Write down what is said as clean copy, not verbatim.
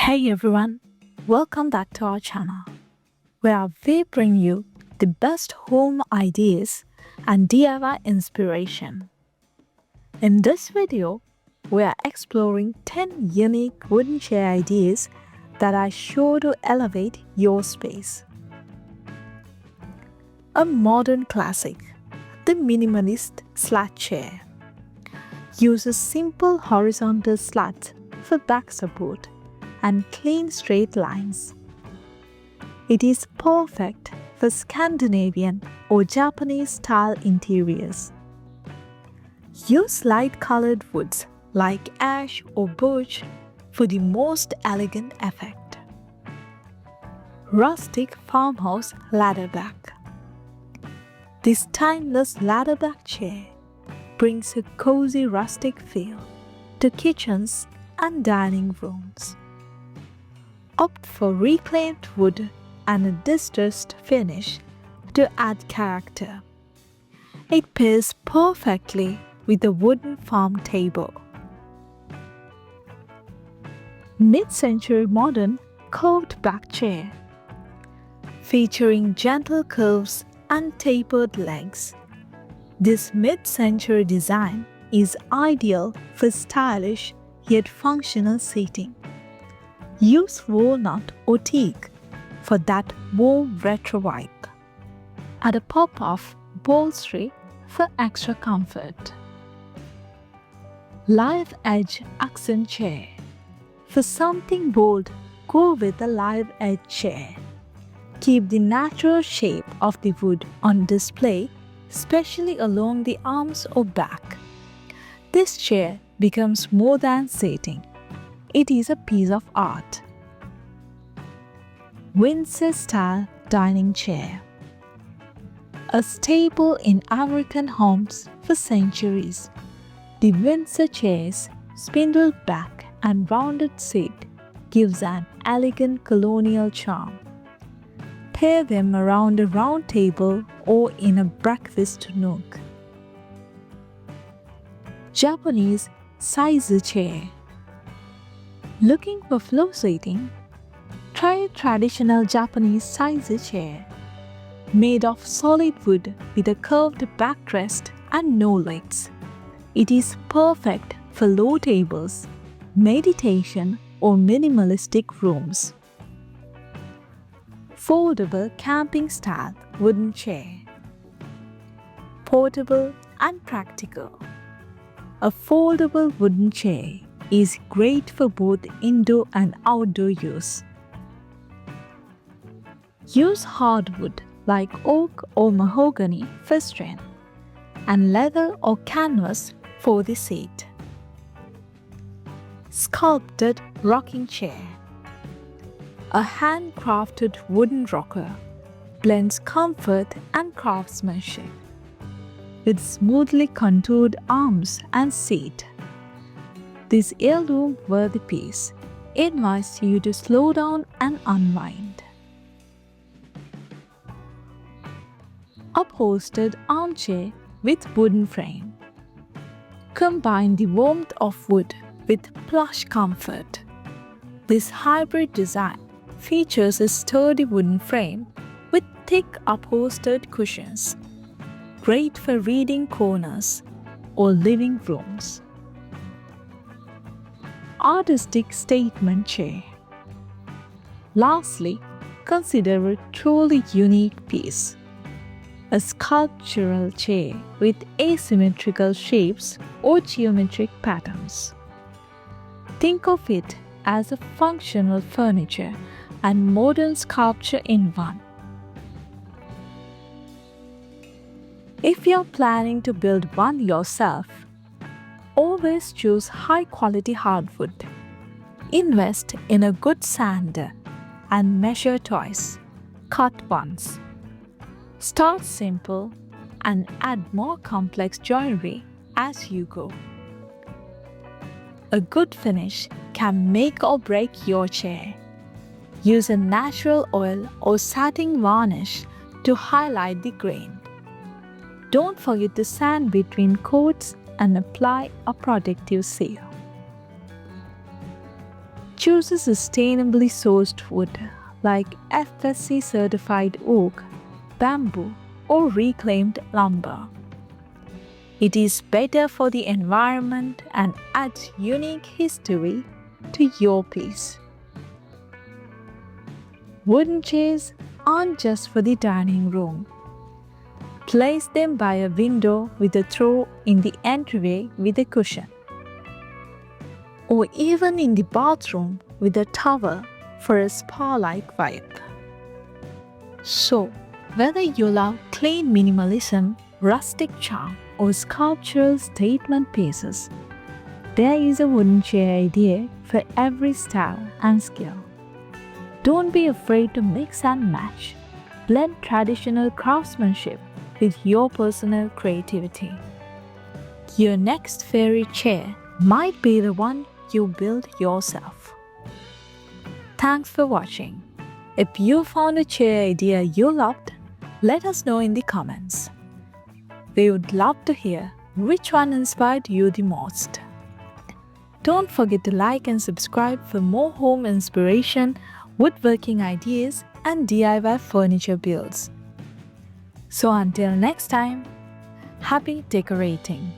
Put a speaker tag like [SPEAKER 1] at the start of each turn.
[SPEAKER 1] Hey everyone, welcome back to our channel, where we bring you the best home ideas and DIY inspiration. In this video, we are exploring 10 unique wooden chair ideas that are sure to elevate your space. A modern classic, the Minimalist Slat chair, uses simple horizontal slats for back support and clean straight lines. It is perfect for Scandinavian or Japanese style interiors. Use light colored woods like ash or birch for the most elegant effect. Rustic farmhouse ladderback. This timeless ladderback chair brings a cozy rustic feel to kitchens and dining rooms. Opt for reclaimed wood and a distressed finish to add character. It pairs perfectly with a wooden farm table. Mid-century modern curved back chair, featuring gentle curves and tapered legs. This mid-century design is ideal for stylish yet functional seating. Use walnut or teak for that warm retro vibe. Add a pop of upholstery for extra comfort. Live edge accent chair. For something bold, go with a live edge chair. Keep the natural shape of the wood on display, especially along the arms or back. This chair becomes more than seating. It is a piece of art. Windsor-style dining chair. A staple in American homes for centuries, the Windsor chair's spindle back and rounded seat gives an elegant colonial charm. Pair them around a round table or in a breakfast nook. Japanese Seizu chair. Looking for floor seating? Try a traditional Japanese Seizu chair, made of solid wood with a curved backrest and no legs. It is perfect for low tables, meditation or minimalistic rooms. Foldable camping style wooden chair. Portable and practical. A foldable wooden chair is great for both indoor and outdoor use. Use hardwood like oak or mahogany for strength, and leather or canvas for the seat. Sculpted rocking chair. A handcrafted wooden rocker blends comfort and craftsmanship with smoothly contoured arms and seat. This heirloom-worthy piece invites you to slow down and unwind. Upholstered armchair with wooden frame. Combine the warmth of wood with plush comfort. This hybrid design features a sturdy wooden frame with thick upholstered cushions, great for reading corners or living rooms. Artistic statement chair. Lastly, consider a truly unique piece. A sculptural chair with asymmetrical shapes or geometric patterns. Think of it as a functional furniture and modern sculpture in one. If you're planning to build one yourself, always choose high-quality hardwood. Invest in a good sander and measure twice. Cut once. Start simple and add more complex joinery as you go. A good finish can make or break your chair. Use a natural oil or satin varnish to highlight the grain. Don't forget to sand between coats and apply a protective seal. Choose a sustainably sourced wood like FSC certified oak, bamboo, or reclaimed lumber. It is better for the environment and adds unique history to your piece. Wooden chairs aren't just for the dining room. Place them by a window with a throw in the entryway with a cushion, or even in the bathroom with a towel for a spa-like vibe. So, whether you love clean minimalism, rustic charm, or sculptural statement pieces, there is a wooden chair idea for every style and skill. Don't be afraid to mix and match. Blend traditional craftsmanship with your personal creativity. Your next fairy chair might be the one you build yourself. Thanks for watching. If you found a chair idea you loved, let us know in the comments. We would love to hear which one inspired you the most. Don't forget to like and subscribe for more home inspiration, woodworking ideas, and DIY furniture builds. So until next time, happy decorating!